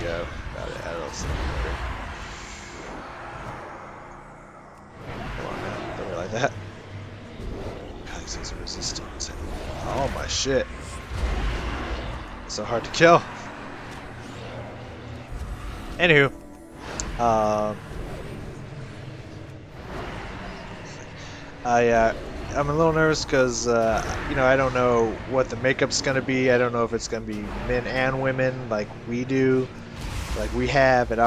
go. Got it. Add a little Come on now. Don't be like that. God, these things are resistant. Oh my shit. So hard to kill. Anywho. I'm a little nervous because, you know, I don't know what the makeup's going to be. I don't know if it's going to be men and women like we do, like we have at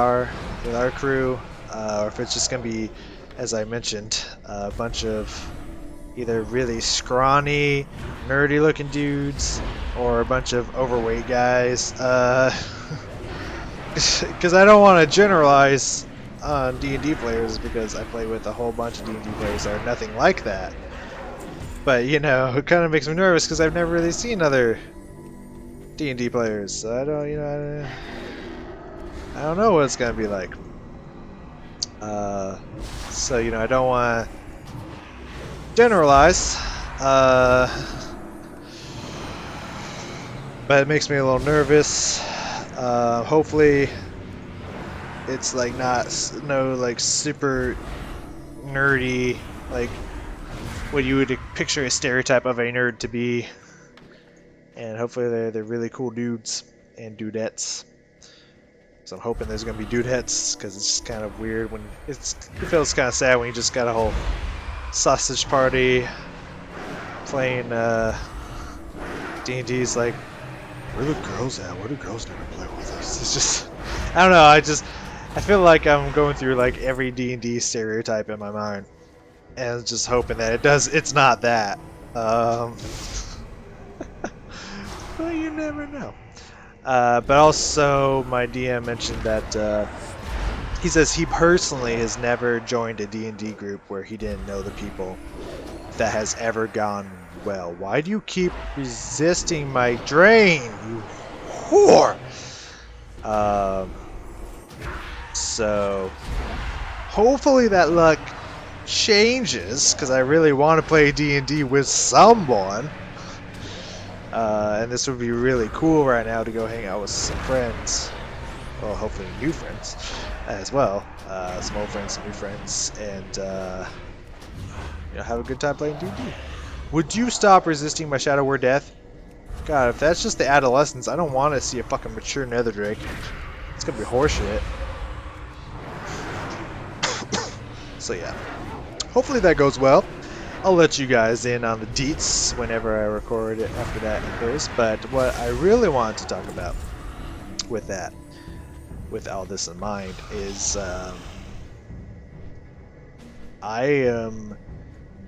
with our crew, or if it's just going to be, as I mentioned, a bunch of either really scrawny, nerdy-looking dudes or a bunch of overweight guys. Because I don't want to generalize on D&D players because I play with a whole bunch of D&D players that are nothing like that. But, you know, it kind of makes me nervous because I've never really seen other D&D players. So I don't, you know, I don't know what it's going to be like. So, you know, I don't want to generalize. But it makes me a little nervous. Hopefully it's like no like super nerdy, like what you would picture a stereotype of a nerd to be, and hopefully they're really cool dudes and dudettes. So I'm hoping there's gonna be dudettes because it's just kind of weird when it feels kind of sad when you just got a whole sausage party playing D&D's like, where are the girls at? Where do girls never play with us? It's just, I don't know. I feel like I'm going through like every D&D stereotype in my mind, and just hoping that it's not that. But you never know. But also, my DM mentioned that he says he personally has never joined a D&D group where he didn't know the people that has ever gone well. Why do you keep resisting my drain, you whore? So hopefully that luck changes because I really want to play D&D with someone. And this would be really cool right now to go hang out with some friends. Well, hopefully new friends as well. Some old friends, some new friends, and you know, have a good time playing D&D. Would you stop resisting my Shadow Word Death? God, if that's just the adolescence, I don't want to see a fucking mature Nether Drake. It's gonna be horseshit. So yeah, hopefully that goes well. I'll let you guys in on the deets whenever I record it after that occurs. But what I really want to talk about with that, with all this in mind, is I am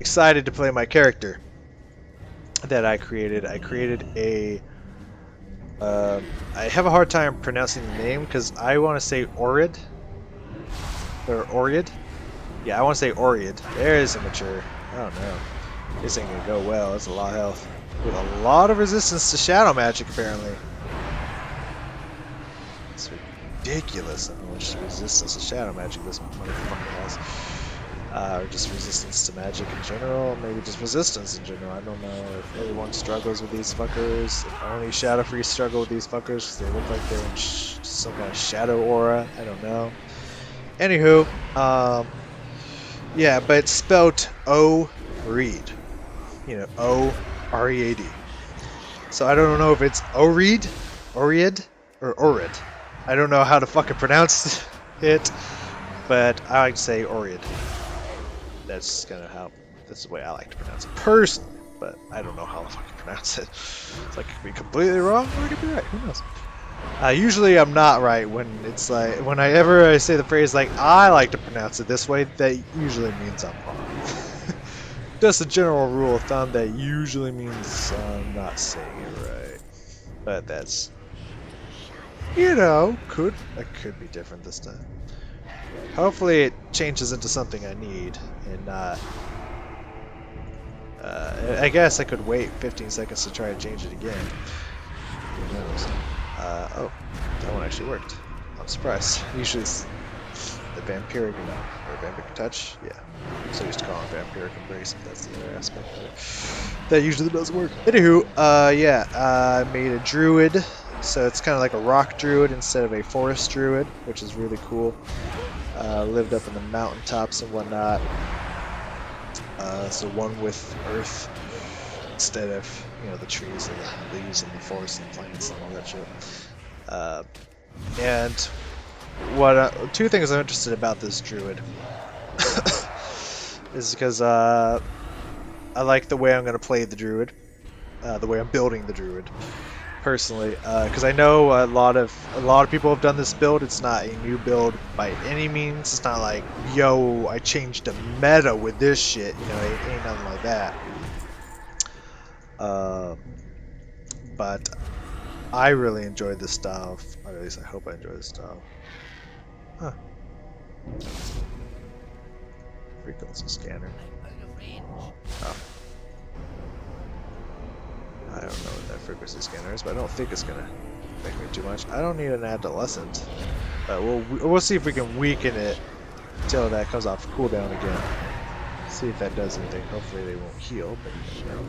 excited to play my character that I created. I created a I have a hard time pronouncing the name because I want to say Orid or Orid. Yeah, I want to say Orid. There's a mature. I don't know. This ain't gonna go well. It's a lot of health with a lot of resistance to shadow magic apparently. It's ridiculous how much resistance to shadow magic this motherfucker has. Or just resistance to magic in general, maybe just resistance in general. I don't know if everyone struggles with these fuckers, if only Shadow Free struggle with these fuckers because they look like they're in some kind of shadow aura. I don't know. Anywho, yeah, but it's spelled O-Reed. You know, O-R-E-A-D. So I don't know if it's O-Reed, Orid, or Orid. I don't know how to fucking pronounce it, but I like to say Orid. That's kind of that's the way I like to pronounce it personally, but I don't know how to fucking pronounce it. It's like it could be completely wrong or it could be right. Who knows? Usually I'm not right when it's like whenever I say the phrase like I like to pronounce it this way, that usually means I'm wrong. Just a general rule of thumb that usually means I'm not saying it right. But that's, you know, could be different this time. Hopefully it changes into something I need and not... I guess I could wait 15 seconds to try to change it again. Who knows? Oh, that one actually worked. I'm surprised. Usually it's the vampiric or vampiric touch. Yeah, I'm so used to calling vampiric embrace, but that's the other aspect of it. That usually doesn't work. Anywho, yeah, I made a druid So it's kind of like a rock druid instead of a forest druid, which is really cool. Lived up in the mountaintops and whatnot. So one with earth instead of, you know, the trees and the leaves and the forest and plants and all that shit. And what two things I'm interested about this druid is because I like the way I'm going to play the druid, the way I'm building the druid personally, because I know a lot of people have done this build. It's not a new build by any means. It's not like, yo, I changed the meta with this shit. You know, it ain't nothing like that. But I really enjoyed this style. Or at least I hope I enjoy this style. Huh. Frequency scanner. Oh. I don't know what that frequency scanner is, but I don't think it's gonna make me too much. I don't need an adolescent, but we'll see if we can weaken it until that comes off cooldown again. See if that does anything. Hopefully they won't heal, but you never know.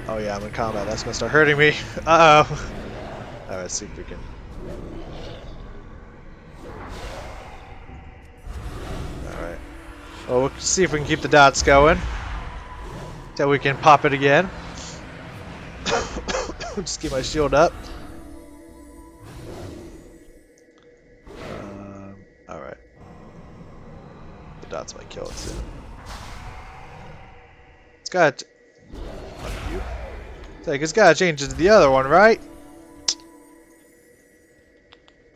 Oh yeah, I'm in combat. That's gonna start hurting me. Uh-oh. Alright, let's see if we can. Alright. Well, we'll see if we can keep the dots going until we can pop it again. Just keep my shield up. Alright. The dots might kill it soon. It's got. Fuck you. It's like, it's gotta change it to the other one, right?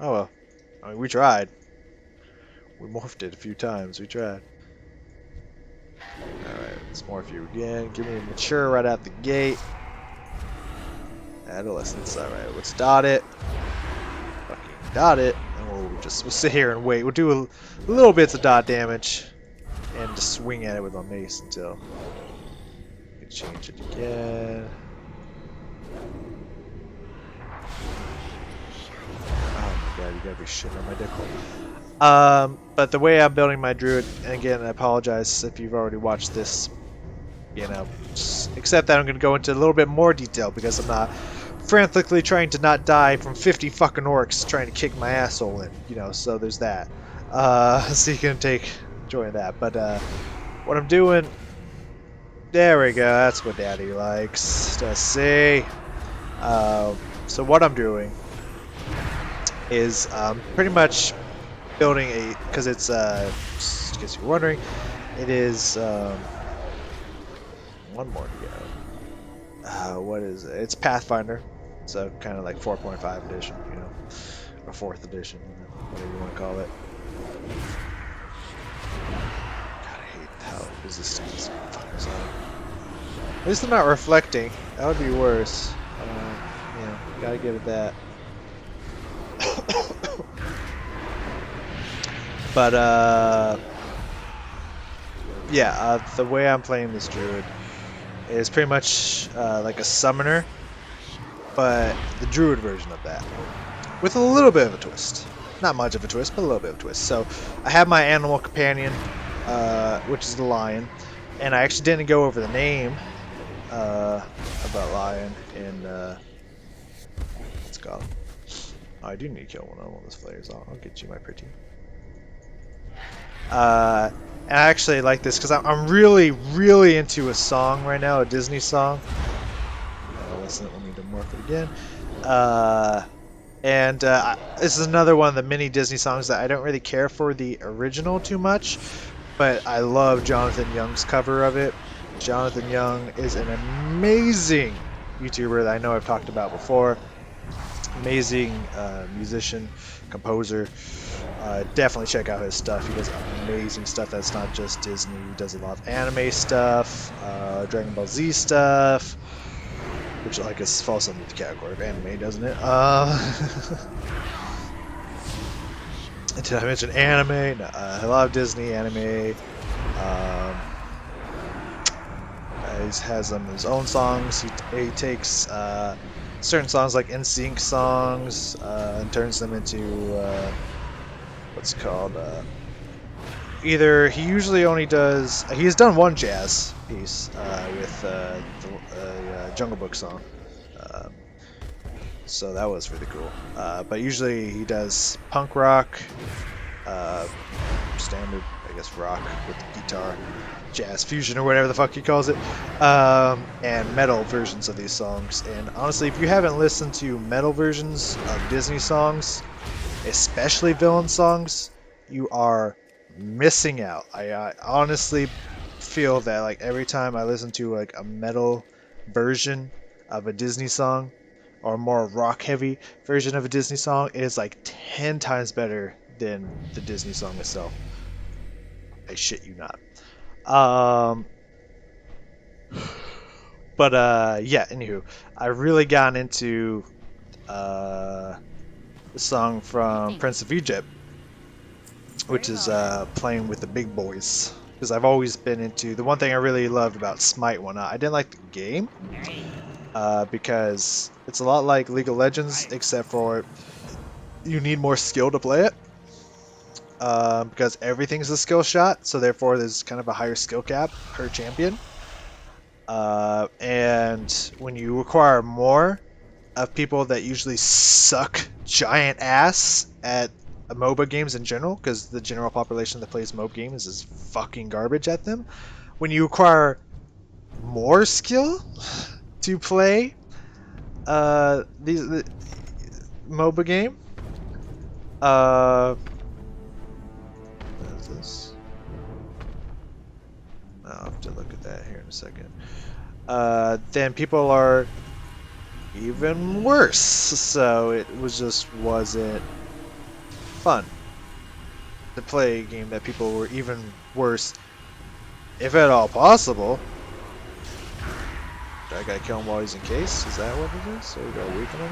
Oh well. I mean, we tried. We morphed it a few times. We tried. Alright, let's morph you again. Give me a mature right out the gate. Adolescence, alright, let's dot it. Fucking dot it. And we'll sit here and wait. We'll do a little bits of dot damage. And just swing at it with my mace until we can change it again. Oh my god, you gotta be shitting on my dick hole. But the way I'm building my druid, and again, I apologize if you've already watched this, you know, except that I'm going to go into a little bit more detail because I'm not frantically trying to not die from 50 fucking orcs trying to kick my asshole in, you know, so there's that. So you can enjoy that. But what I'm doing, there we go, that's what Daddy likes to see. So what I'm doing is pretty much building a, because it's, just in case you're wondering, it is, one more to go. What is it? It's Pathfinder, so kind of like 4.5 edition, you know, or 4th edition, you know, whatever you want to call it. God, I hate how resistant these fuckers are. At least they're not reflecting. That would be worse. Yeah, gotta give it that. But yeah, the way I'm playing this druid is pretty much like a summoner, but the druid version of that, with a little bit of a twist. Not much of a twist, but a little bit of a twist. So I have my animal companion, which is the lion, and I actually didn't go over the name about lion in what's it called. Oh, I do need to kill one of those flares. I'll get you, my pretty. And I actually like this because I'm really, really into a song right now, a Disney song. Listen, let me to morph it again. This is another one of the mini Disney songs that I don't really care for the original too much, but I love Jonathan Young's cover of it. Jonathan Young is an amazing YouTuber that I know I've talked about before. Amazing musician, composer. Definitely check out his stuff. He does amazing stuff that's not just Disney. He does a lot of anime stuff, Dragon Ball Z stuff, which I guess falls under the category of anime, doesn't it? Did I mention anime? No, a lot of Disney anime. He has his own songs. He takes certain songs like NSYNC songs and turns them into what's it called? Either he usually only does. He's done one jazz piece with the Jungle Book song. so that was really cool. But usually he does punk rock, uh, standard, I guess, rock with the guitar, jazz fusion or whatever the fuck he calls it, and metal versions of these songs. And honestly, if you haven't listened to metal versions of Disney songs, especially villain songs, you are missing out. I honestly feel that like every time I listen to like a metal version of a Disney song or a more rock heavy version of a Disney song, it is like 10 times better than the Disney song itself. I shit you not. Um, but yeah, anywho, I really gotten into the song from Prince of Egypt, which is playing with the big boys. Because I've always been into the one thing I really loved about Smite when I didn't like the game, because it's a lot like League of Legends, except for you need more skill to play it. Because everything's a skill shot, so therefore there's kind of a higher skill cap per champion. And when you require more of people that usually suck giant ass at MOBA games in general, because the general population that plays MOBA games is fucking garbage at them. When you require more skill to play the MOBA game, what is this? I'll have to look at that here in a second. Then people are even worse, so it wasn't fun to play a game that people were even worse, if at all possible. I gotta kill him while he's in case? Is that what it is? So we gotta weaken him?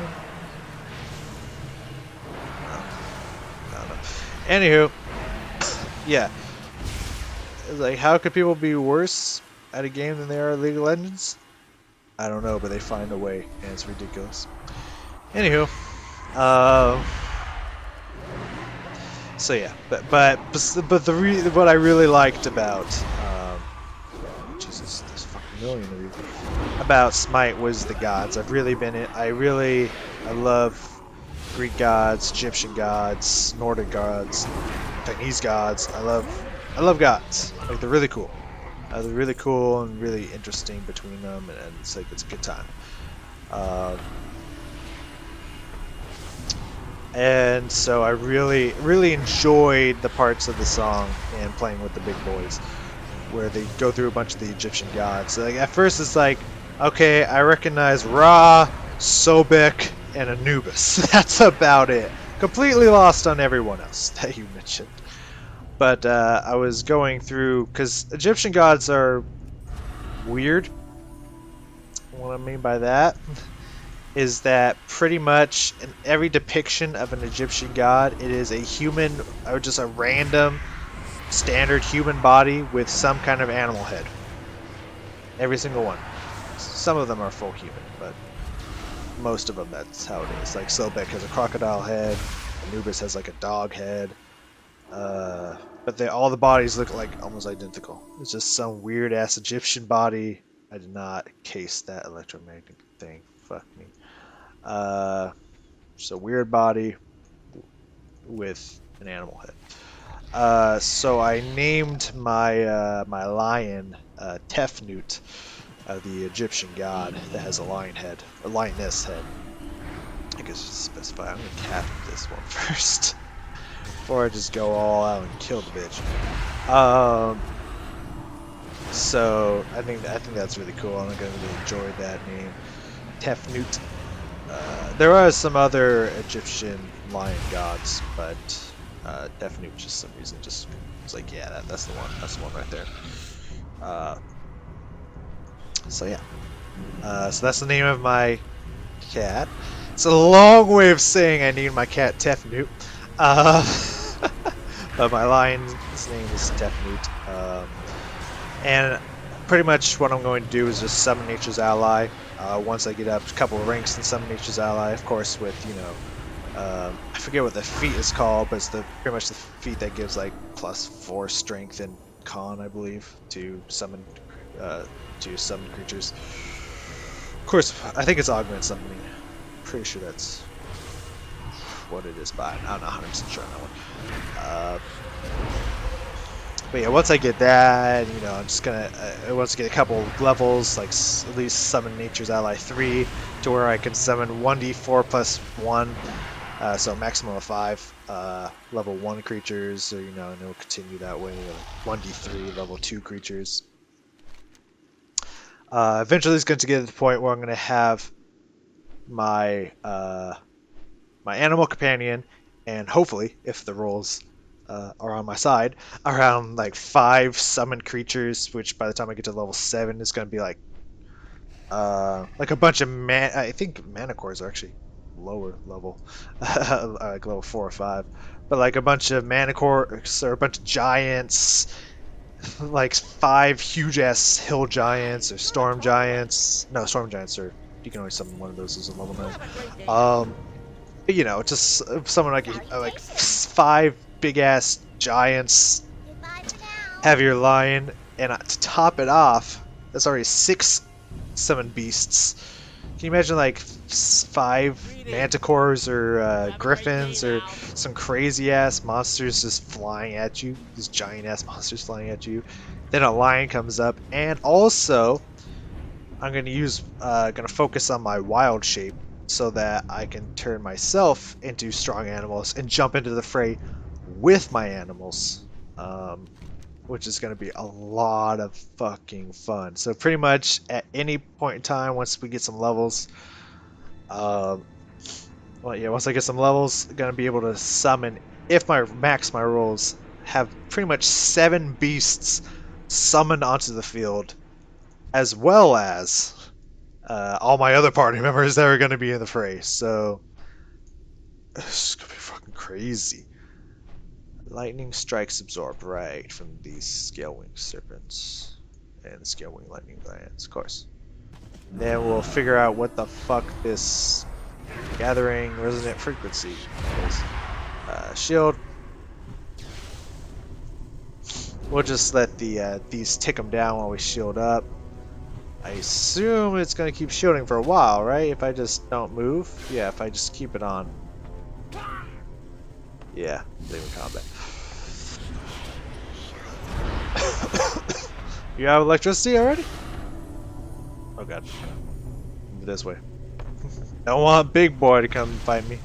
No. I don't know. Anywho, yeah. It's like, how could people be worse at a game than they are at League of Legends? I don't know, but they find a way, and it's ridiculous. Anywho, so yeah, but what I really liked about Jesus, there's fucking million of you, about Smite was the gods. I've really been in. I love Greek gods, Egyptian gods, Nordic gods, Chinese gods. I love gods. Like, they're really cool. They're really cool and really interesting between them, and it's like it's a good time. And so I really enjoyed the parts of the song and playing with the big boys, where they go through a bunch of the Egyptian gods. Like, at first it's like, okay, I recognize Ra, Sobek, and Anubis. That's about it. Completely lost on everyone else that you mentioned. But I was going through, because Egyptian gods are weird. What I mean by that is that pretty much in every depiction of an Egyptian god, it is a human, or just a random, standard human body with some kind of animal head. Every single one. Some of them are full human, but most of them, that's how it is. Like, Sobek has a crocodile head, Anubis has like a dog head. But all the bodies look like almost identical. It's just some weird ass Egyptian body. I did not case that electromagnetic thing. Fuck me. Just a weird body with an animal head. So I named my my lion Tefnut, the Egyptian god that has a lion head, a lioness head. I guess just specify. I'm gonna cap this one first. Before I just go all out and kill the bitch. So I think that's really cool. I'm gonna really enjoy that name, Tefnut. There are some other Egyptian lion gods, but Tefnut just some reason just was like, yeah, that's the one. That's the one right there. So yeah. So that's the name of my cat. It's a long way of saying I named my cat Tefnut. But my lion's name is Tefnut. And pretty much what I'm going to do is just summon Nature's Ally. Once I get up a couple of ranks in summon Nature's Ally, of course, with, you know, I forget what the feat is called, but it's pretty much the feat that gives like +4 strength and con, I believe, to summon creatures. Of course, I think it's augment summoning. pretty sure that's what it is, but I'm not 100% sure on that one. But yeah, once I get that, you know, I'm just gonna once I get a couple levels, like at least summon Nature's Ally 3, to where I can summon 1d4 plus 1, so maximum of 5 level 1 creatures, or, you know, and it'll continue that way, like 1d3 level 2 creatures. Eventually it's going to get to the point where I'm going to have my my animal companion, and hopefully, if the rolls are on my side, around like 5 summoned creatures, which by the time I get to level 7 is going to be like a bunch of I think manticores are actually lower level, like level 4 or 5, but like a bunch of manticores or a bunch of giants, like 5 huge ass hill giants or storm giants. No, storm giants are, you can only summon one of those as a level 9. You know, just someone like 5 big ass giants, have your lion, and to top it off, that's already 6 summoned beasts. Can you imagine like 5 manticores or griffins or some crazy ass monsters just flying at you? These giant ass monsters flying at you. Then a lion comes up, and also I'm gonna focus on my wild shape so that I can turn myself into strong animals and jump into the fray with my animals, which is going to be a lot of fucking fun. So pretty much at any point in time, once we get some levels, well, yeah, once I get some levels, I'm going to be able to summon, if my rolls, have pretty much 7 beasts summoned onto the field, as well as all my other party members that are going to be in the fray. So it's going to be fucking crazy. Lightning strikes absorbed right from these scale-wing serpents and scale-wing lightning glands, of course. Then we'll figure out what the fuck this gathering resonant frequency is. Shield. We'll just let these tick them down while we shield up. I assume it's going to keep shielding for a while, right? If I just don't move? Yeah, if I just keep it on. Yeah, leaving combat. You have electricity already? Oh god. This way. Don't want big boy to come fight me.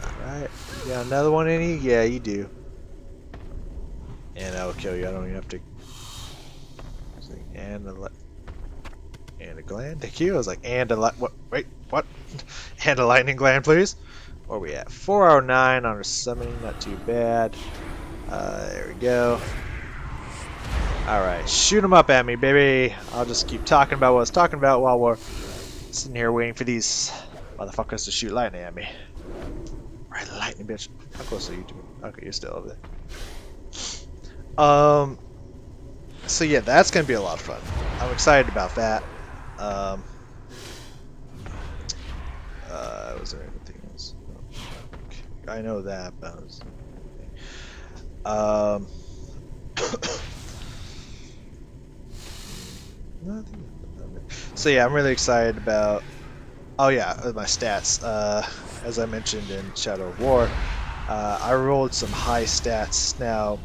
Alright. You got another one in you? Yeah, you do. And that will kill you. I don't even have to. And a gland. Thank you. I was like, and a what? Wait, what? And a lightning gland, please. Where are we at? 409 on our summoning. Not too bad. There we go. All right, shoot them up at me, baby. I'll just keep talking about what I was talking about while we're sitting here waiting for these motherfuckers to shoot lightning at me. Right, lightning, bitch. How close are you to me? Okay, you're still over there. So yeah, that's gonna be a lot of fun. I'm excited about that. Was there anything else? Okay. I know that, but nothing. So yeah, I'm really excited about. Oh yeah, my stats. As I mentioned in Shadow of War, I rolled some high stats. Now,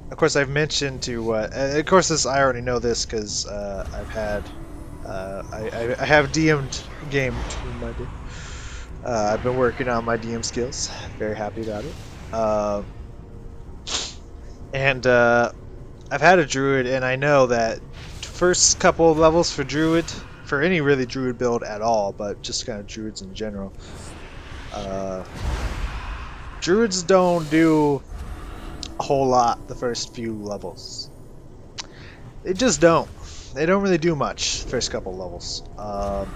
of course, I've mentioned to. Of course, I already know this because I've had. I have DM'd game in my day. I've been working on my DM skills. Very happy about it. And I've had a druid, and I know that first couple of levels for druid, for any really druid build at all, but just kind of druids in general, druids don't do a whole lot the first few levels. They just don't. They don't really do much the first couple levels. There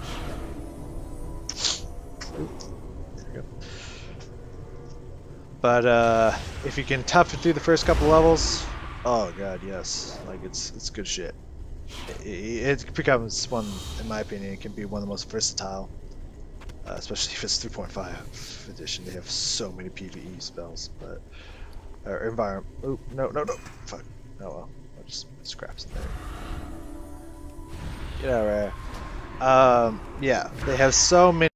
we go. But if you can tough it through the first couple levels, oh god, yes, like it's good shit. It becomes one, in my opinion, it can be one of the most versatile, especially if it's 3.5 edition. They have so many PvE spells, but or environment. Oh no, fuck. Oh well, I'll just scraps in there. Get out of here. Yeah, they have so many